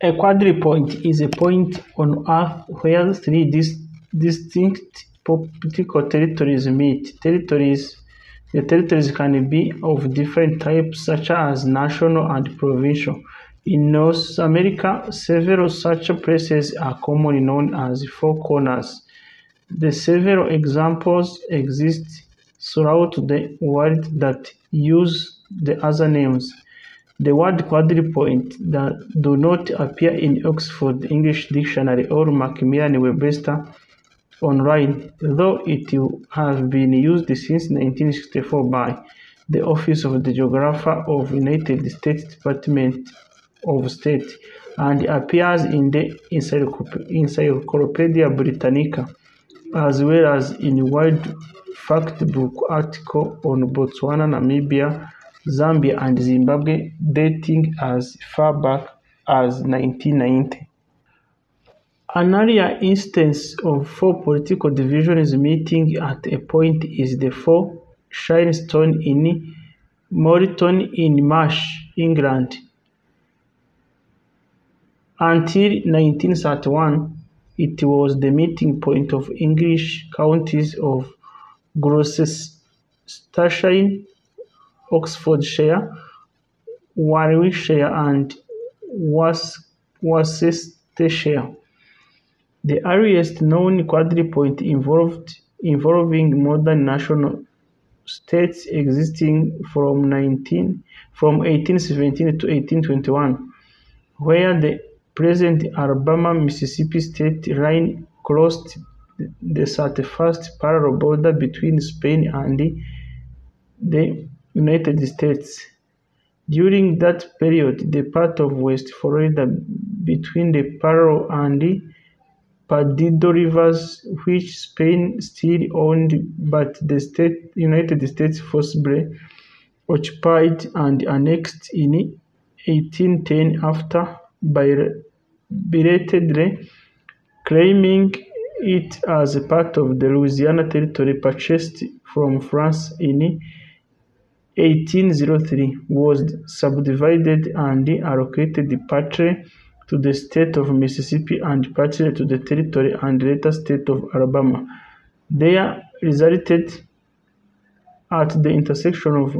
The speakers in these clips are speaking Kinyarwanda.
A quadripoint is a point on Earth where three distinct political territories meet. The territories can be of different types, such as national and provincial. In North America, several such places are commonly known as four corners. The several examples exist throughout the world that use the other names. The word quadripoint that do not appear in Oxford English Dictionary or Macmillan Webster online, though it has been used since 1964 by the Office of the Geographer of United States Department of State, and appears in the Encyclopedia Britannica, as well as in World Factbook article on Botswana, Namibia, Zambia, and Zimbabwe, dating as far back as 1990. An earlier instance of four political divisions meeting at a point is the Four Shrine Stone in Morton in Marsh, England. Until 1931, it was the meeting point of English counties of Gloucestershire, Oxfordshire, Warwickshire, and Worcestershire. The earliest known quadripoint involving modern national states existing from 1817 to 1821, where the present Alabama-Mississippi state line crossed the 31st parallel border between Spain and the United States. During that period, the part of West Florida between the Parallel and the Perdido rivers, which Spain still owned but the United States forcibly occupied and annexed in 1810 after belatedly claiming it as a part of the Louisiana Territory purchased from France in 1803, was subdivided and allocated partly to the state of Mississippi and partly to the territory and later state of Alabama. There resulted at the intersection of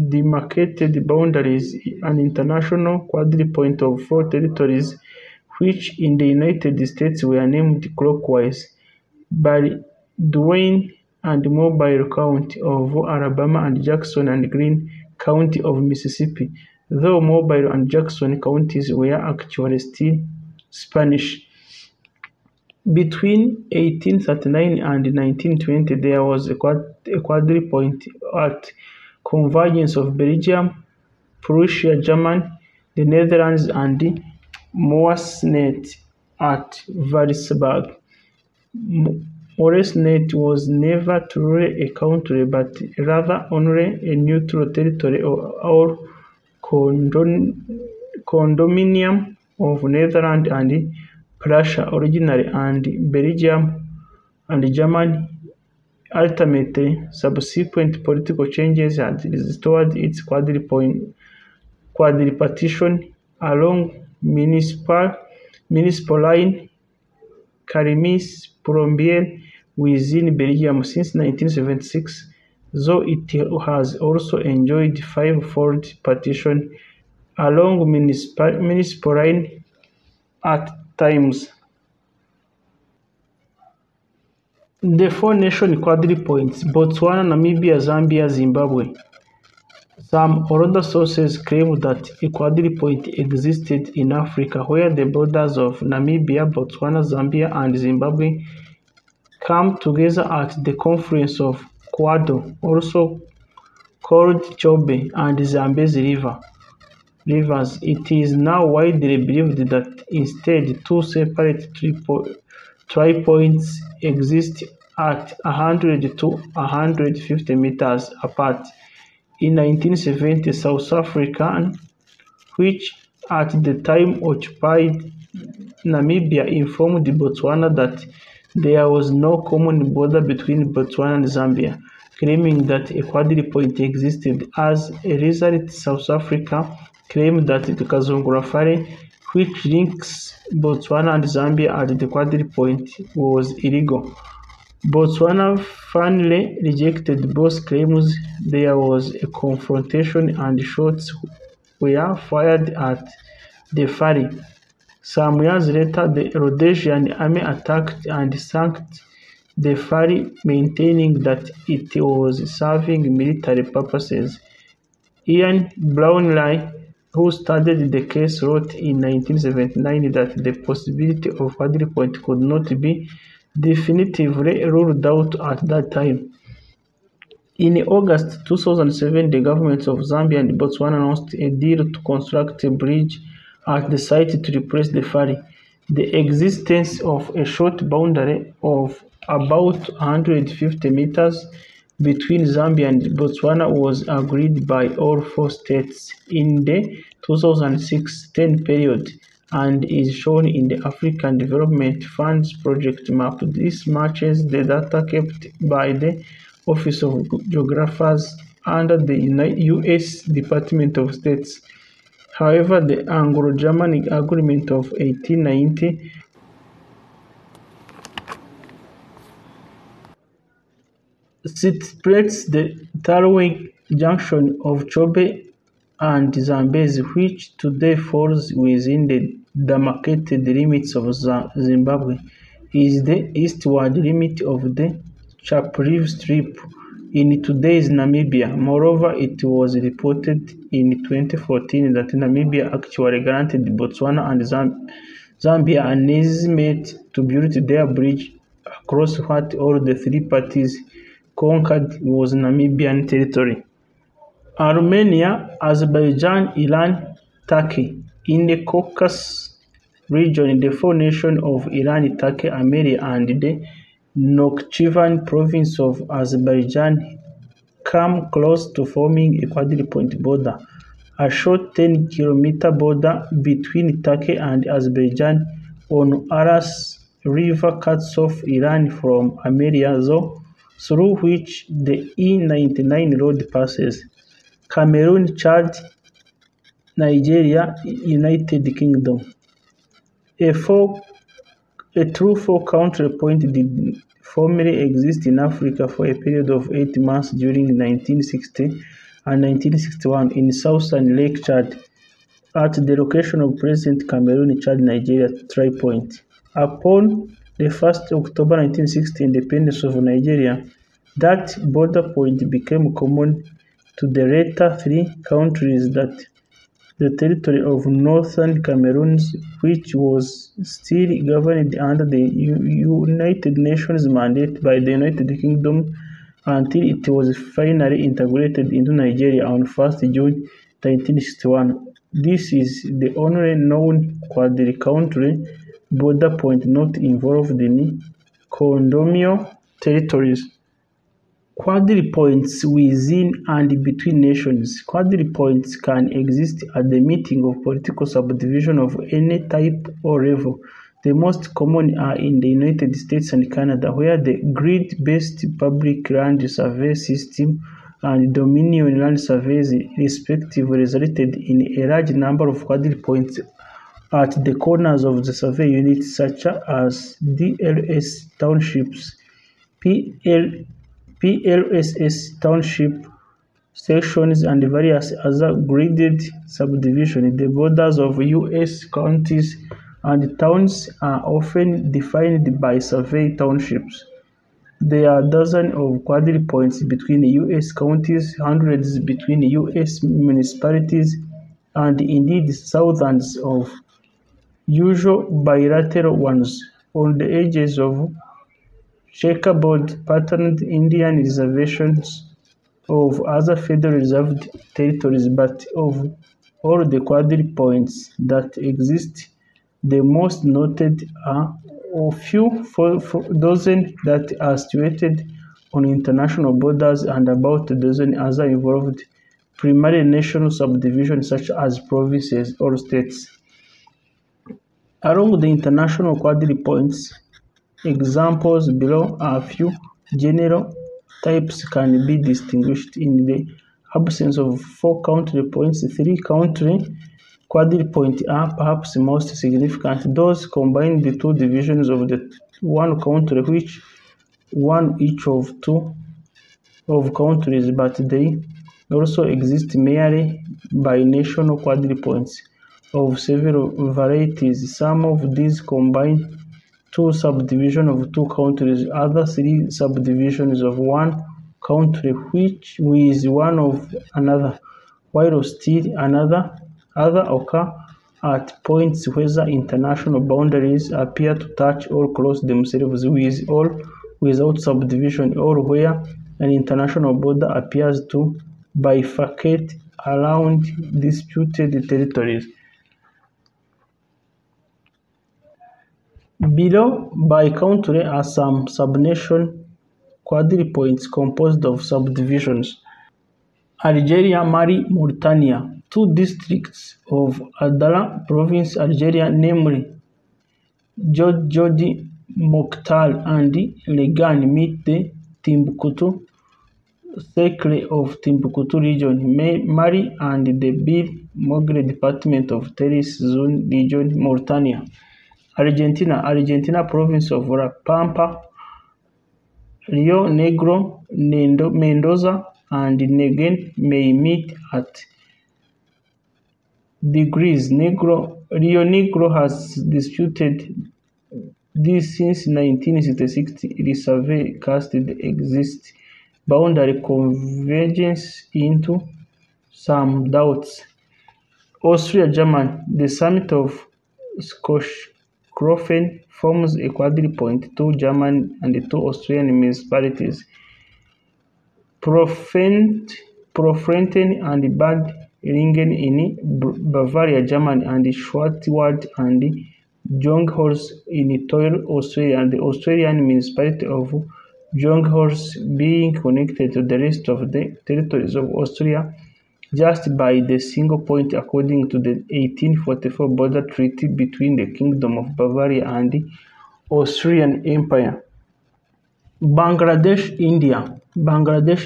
demarcated boundaries an international quadripoint of four territories, which in the United States were named clockwise: Baldwin and Mobile County of Alabama and Jackson and Greene County of Mississippi, though Mobile and Jackson counties were actually still Spanish. Between 1839 and 1920, there was a quadripoint at convergence of Belgium, Prussia, Germany, the Netherlands, and Moresnet at Valsburg. Moresnet was never truly a country, but rather only a neutral territory or condominium of Netherlands and Prussia originally, and Belgium and Germany. Ultimately, subsequent political changes had restored its quadripartition along municipal line Carimis-Plombier within Belgium since 1976, though it has also enjoyed five-fold partition along municipal line at times. The four-nation quadripoints: Botswana, Namibia, Zambia, Zimbabwe. Some older sources claim that a quadripoint existed in Africa, where the borders of Namibia, Botswana, Zambia, and Zimbabwe come together at the confluence of Quado, also called Chobe, and Zambezi rivers. It is now widely believed that instead two separate tripoints exist at 100 to 150 meters apart. In 1970, South Africa, which at the time occupied Namibia, informed Botswana that there was no common border between Botswana and Zambia, claiming that a quadripoint existed. As a result, South Africa claimed that the Kazungula Valley, which links Botswana and Zambia at the quadripoint, was illegal. Botswana finally rejected both claims. There was a confrontation and shots were fired at the ferry. Some years later, the Rhodesian army attacked and sank the ferry, maintaining that it was serving military purposes. Ian Brownlie, who studied the case, wrote in 1979 that the possibility of quadripoint could not be definitively ruled out at that time. In August 2007, the governments of Zambia and Botswana announced a deal to construct a bridge at the site to replace the ferry. The existence of a short boundary of about 150 meters between Zambia and Botswana was agreed by all four states in the 2006-10 period and is shown in the African Development Fund's project map. This matches the data kept by the Office of Geographers under the U.S. Department of State. However, the Anglo-German Agreement of 1890 separates the Tarwe junction of Chobe and Zambezi, which today falls within the demarcated limits of Zimbabwe, is the eastward limit of the Chapriv Strip in today's Namibia. Moreover, it was reported in 2014 that Namibia actually granted Botswana and Zambia an easement to build their bridge across what all the three parties conquered was Namibian territory. Armenia, Azerbaijan, Iran, Turkey. In the Caucasus region, the four nations of Iran, Turkey, Armenia, and the Nakhchivan province of Azerbaijan come close to forming a quadripoint border. A short 10-kilometer border between Turkey and Azerbaijan on Aras River cuts off Iran from Armenia, through which the E99 road passes. Cameroon, Chad, Nigeria, United Kingdom. A true four-country point did formerly exist in Africa for a period of 8 months during 1960 and 1961 in southern Lake Chad, at the location of present Cameroon, Chad, Nigeria Tripoint. Upon the 1st October 1960 independence of Nigeria, that border point became common to the latter three countries, that the territory of northern Cameroon, which was still governed under the United Nations mandate by the United Kingdom until it was finally integrated into Nigeria on 1st June 1961. This is the only known quadri-country border point not involved in condominium territories. Quadripoints within and between nations. Quadripoints can exist at the meeting of political subdivision of any type or level. The most common are in the United States and Canada, where the grid-based public land survey system and Dominion land surveys respectively resulted in a large number of quadripoints at the corners of the survey units, such as DLS townships, PLSS township sections, and various other graded subdivisions. The borders of U.S. counties and towns are often defined by survey townships. There are dozens of quadripoints between U.S. counties, hundreds between U.S. municipalities, and indeed thousands of usual bilateral ones on the edges of checkerboard patterned Indian reservations of other federal reserved territories. But of all the quadripoints that exist, the most noted are a few dozen that are situated on international borders, and about a dozen other involved primarily national subdivisions such as provinces or states. Along the international quadripoints, examples below are few. General types can be distinguished in the absence of 4 country points. 3 country quadripoint are perhaps most significant. Those combine the two divisions of the one country, which one each of two of countries, but they also exist merely binational quadripoints of several varieties. Some of these combine two subdivisions of two countries, other three subdivisions of one country, which with one of another, while still other occur at points where international boundaries appear to touch or cross themselves with or without subdivision, or where an international border appears to bifurcate around disputed territories. Below, by country, are some subnation quadripoints composed of subdivisions. Algeria, Mali, Mauritania. Two districts of Adala province, Algeria, namely Jodi, Mokhtar, and Legan, meet the Timbuktu Secret of Timbuktu region, Mali, and the Bir Mogre department of Teris Zone region, Mauritania. Argentina province of La Pampa, Rio Negro, Mendoza, and Negev may meet at degrees. Rio Negro has disputed this since 1966. The survey cast the existing boundary convergence into some doubts. Austria-Germany, the summit of Schokrofen forms a quadripoint, two German and two Austrian municipalities, Pfronten and Bad Ringen in Bavaria, Germany, and Schwarzwald and Jonghorst in Tyrol, Austria, and the Austrian municipality of Jonghorst being connected to the rest of the territories of Austria just by the single point according to the 1844 border treaty between the Kingdom of Bavaria and the Austrian Empire. Bangladesh,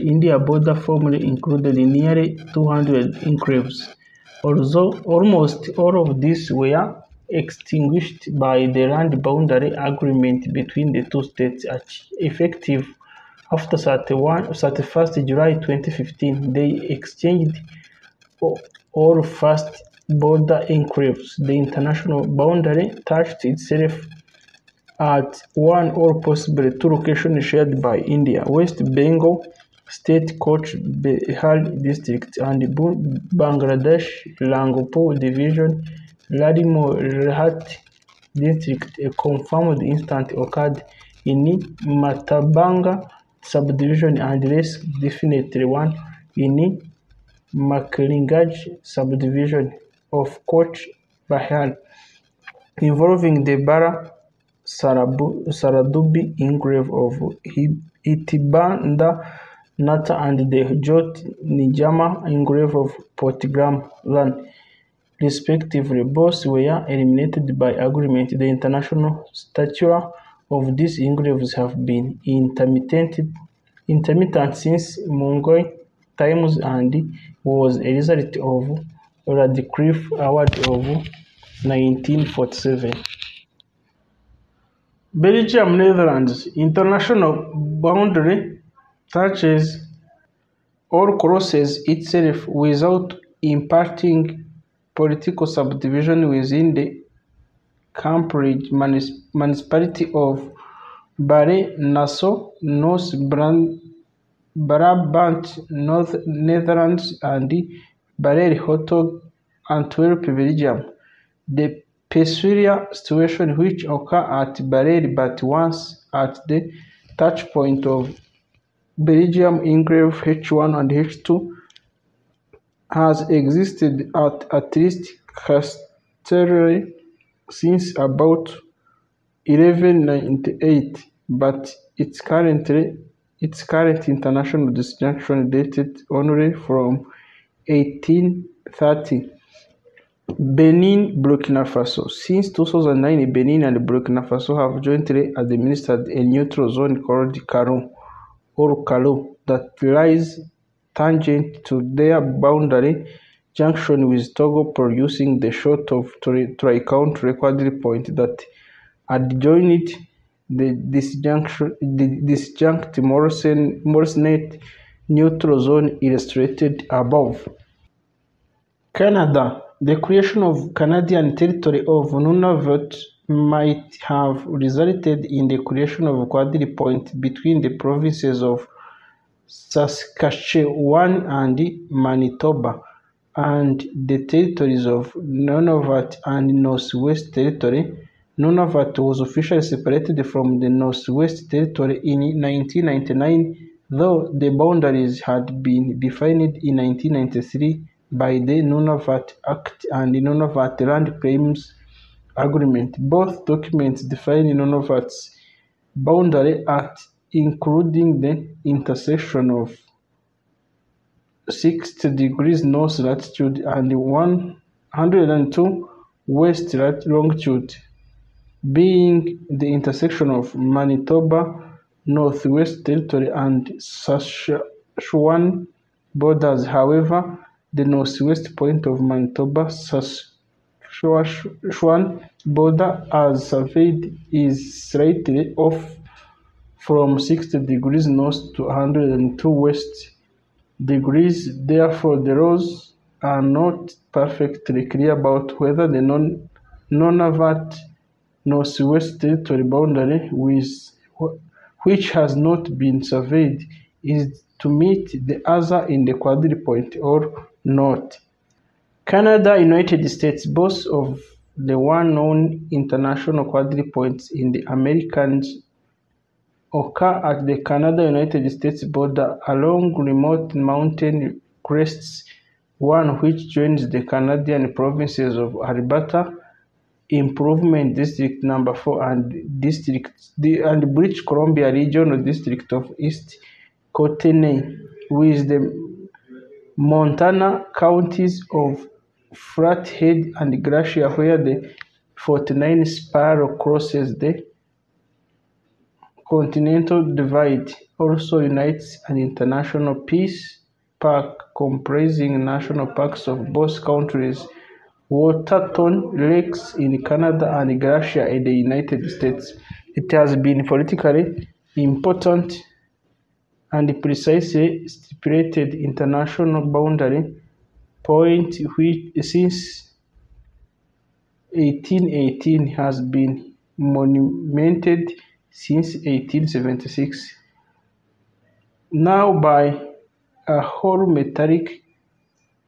India border formerly included nearly 200 enclaves, although almost all of these were extinguished by the land boundary agreement between the two states, effective after 31st July 2015. They exchanged all first border enclaves. The international boundary touched itself at one or possibly two locations shared by India: West Bengal State Coach Bihar District and Bangladesh Rangpur Division Ladimor-Rahat District. A confirmed incident occurred in Matabanga Subdivision and less definitely one in Maklingaj Subdivision of Coach Bahar, involving the Bara Saradubi enclave of Itibanda Nata and the Jot Nijama enclave of Portgram land, respectively. Both were eliminated by agreement. The international stature of these enclaves have been intermittent since Mongol times and was a result of Radcliffe Award of 1947. Belgium, Netherlands. International boundary touches or crosses itself without impacting political subdivision within the Cambridge municipality of Baren-Nassau, North Brabant, North Netherlands, and Baren-Hertog, Antwerp, Belgium. The peculiar situation which occurs at Baren but once at the touch point of Belgium enclave H1 and H2 has existed at least historically since about 1198, but its current international distinction dated only from 1830. Benin, Burkina Faso. Since 2009, Benin and Burkina Faso have jointly administered a neutral zone called Karou or Kalo that lies tangent to their boundary junction with Togo, producing the short of tri-country quadripoint that adjoined the disjunct Morrisnet neutral zone illustrated above. Canada. The creation of Canadian territory of Nunavut might have resulted in the creation of a quadripoint between the provinces of Saskatchewan and Manitoba, and the territories of Nunavut and Northwest Territory. Nunavut was officially separated from the Northwest Territory in 1999, though the boundaries had been defined in 1993 by the Nunavut Act and the Nunavut Land Claims Agreement. Both documents define Nunavut's boundary at including the intersection of 60 degrees north latitude and 102 west longitude, being the intersection of Manitoba, Northwest Territory, and Saskatchewan borders. However, the northwest point of Manitoba-Saskatchewan border, as surveyed, is slightly off from 60 degrees north to 102 west degrees. Therefore, the laws are not perfectly clear about whether the Nunavut Northwest Territory boundary, which has not been surveyed, is to meet the other in the quadripoint or not. Canada, United States. Both of the well-known international quadripoints in the Americas occur at the Canada-United States border along remote mountain crests, one which joins the Canadian provinces of Alberta, Improvement District No. 4, and British Columbia Regional District of East Kootenay, with the Montana counties of Flathead and Glacier, where the 49 spiral crosses the Continental Divide. Also unites an international peace park comprising national parks of both countries, Waterton Lakes in Canada and Glacier in the United States. It has been politically important and precisely stipulated international boundary point which since 1818 has been monumented since 1876, now by a hollow metallic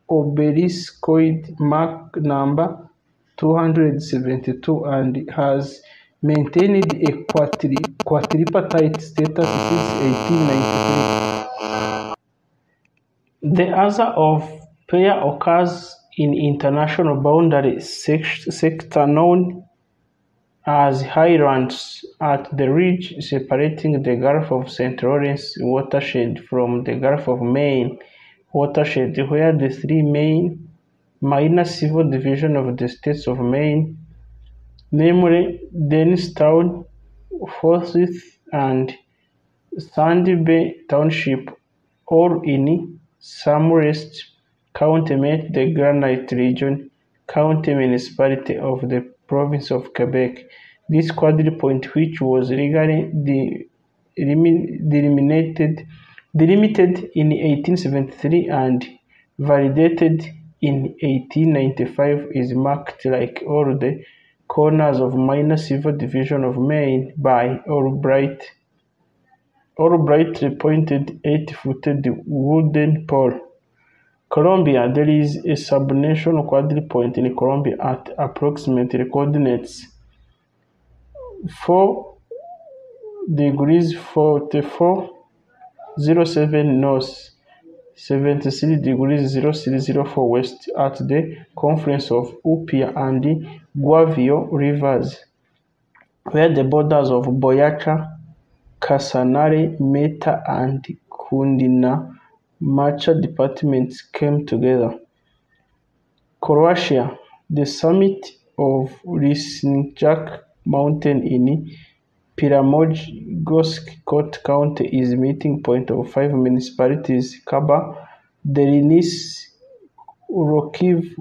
obeliscoid mark number 272, and has maintained a quadripartite status since 1893. The other of pair occurs in international boundary sector known as Highlands, at the ridge separating the Gulf of St. Lawrence watershed from the Gulf of Maine watershed, where the three main minor civil divisions of the states of Maine, namely Dennistown, Forsyth, and Sandy Bay Township, all in Somerset County, met the Granite Region County Municipality of the province of Quebec. This quadripoint, which was legally delimited in 1873 and validated in 1895, is marked, like all the corners of minor civil division of Maine, by all brightly pointed 8-footed wooden pole. Colombia. There is a subnational quadripoint in Colombia at approximately coordinates 4 degrees 4407 north, 73 degrees 0304 west, at the confluence of Upia and Guavio rivers, where the borders of Boyaca, Casanare, Meta, and Cundinamarca departments came together. Croatia. The summit of Risnjak Mountain in Primorje-Gorsky County is the meeting point of 5 municipalities: Kaba, Delnice, Rokiv,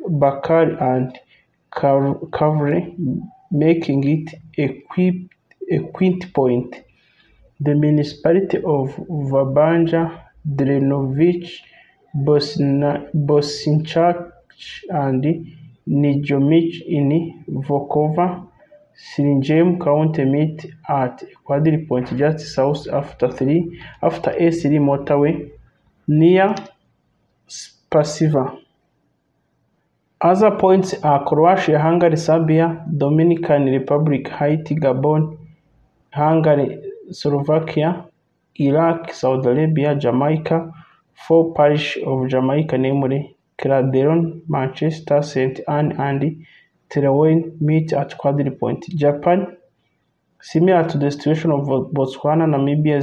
Bakari, and Kavre, making it a quint point. The municipality of Vabanja, Drenovic, Bosinchak, and Nijomic in Vokova, Sringem County meet at Quadripoint just south after A3 motorway near Spasiva. Other points are Croatia, Hungary, Serbia, Dominican Republic, Haiti, Gabon, Hungary, Slovakia, Iraq, Saudi Arabia, Jamaica, 4 parishes of Jamaica, namely Calderon, Manchester, St. Anne, and Terrain meet at Quadripoint. Japan, similar to the situation of Botswana, Namibia,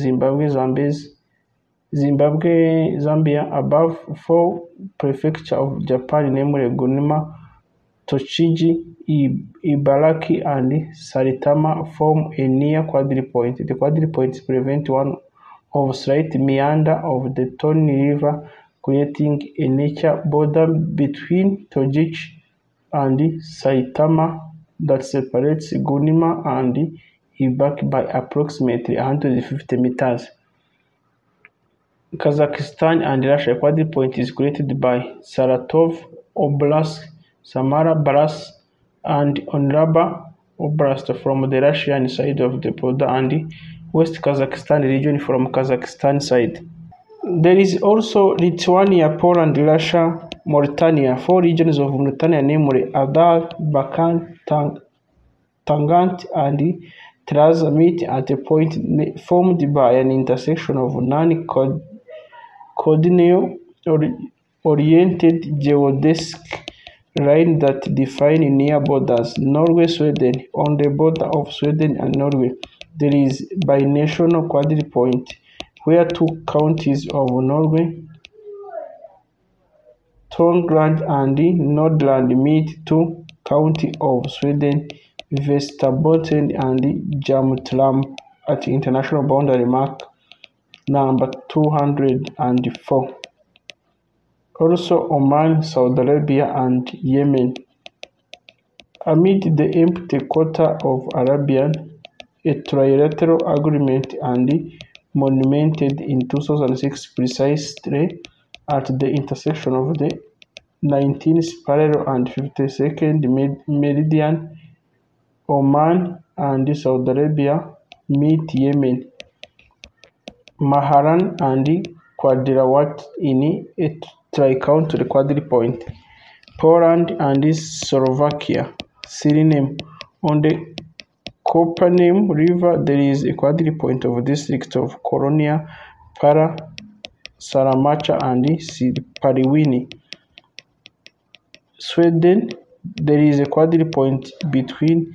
Zambia, above 4 prefectures of Japan, namely Gunma, Tochigi, Ibaraki, and Saitama, form a near quadripoint. The quadripoints prevent one of slight meander of the Tony River, creating a nature border between Tochigi and Saitama that separates Gunma and Ibaraki by approximately 150 meters. Kazakhstan and Russia. Quadripoint is created by Saratov Oblast, Samara Oblast, and Onraba Oblast from the Russian side of the border and West Kazakhstan region from Kazakhstan side. There is also Lithuania, Poland, Russia, Mauritania. 4 regions of Mauritania, namely Adar, Bakan, Tangant, and Traz meet at a point formed by an intersection of non-coordinate-oriented geodesic lines that define near borders. Norway, Sweden. On the border of Sweden and Norway, there is binational quadripoint where 2 counties of Norway, Trondheim and Nordland, meet 2 counties of Sweden, Västerbotten and Jämtland, at the international boundary mark number 204. Also Oman, Saudi Arabia, and Yemen. Amid the empty quarter of Arabian, a trilateral agreement and monumented in 2006 precisely at the intersection of the 19th parallel and 52nd meridian, Oman and Saudi Arabia meet Yemen, Maharan and Quadripoint in a tri-country quadripoint. Poland and Slovakia. Suriname. On the Kopanem River, there is a quadripoint of districts of Koronia, Para, Saramacha, and Pariwini. Sweden, there is a quadripoint between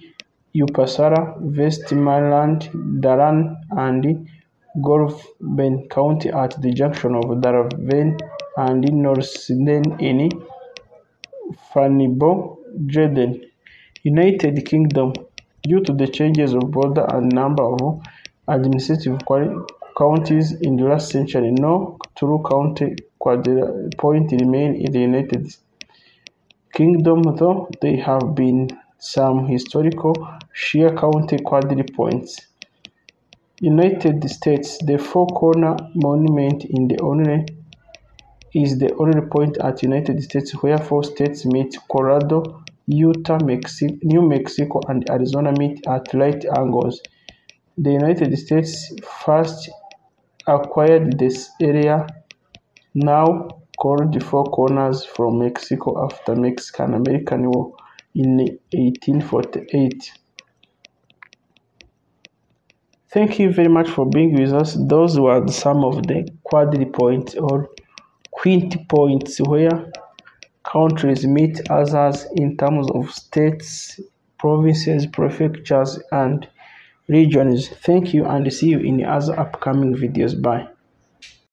Uppsala, Västmanland, Dalarna, and Golfben County at the junction of Darven and Norrsiden in Fannybo-Jeden. United Kingdom. Due to the changes of border and number of administrative counties in the last century, no true county quadripoint remain in the United Kingdom, though there have been some historical share county quadripoints. United States. The four-corner monument is the only point at United States where 4 states meet. Colorado, Utah, New Mexico, and Arizona meet at right angles. The United States first acquired this area, now called the Four Corners, from Mexico after Mexican-American War in 1848. Thank you very much for being with us. Those were some of the quadripoints or quint points where countries meet others in terms of states, provinces, prefectures, and regions. Thank you, and see you in other upcoming videos. Bye.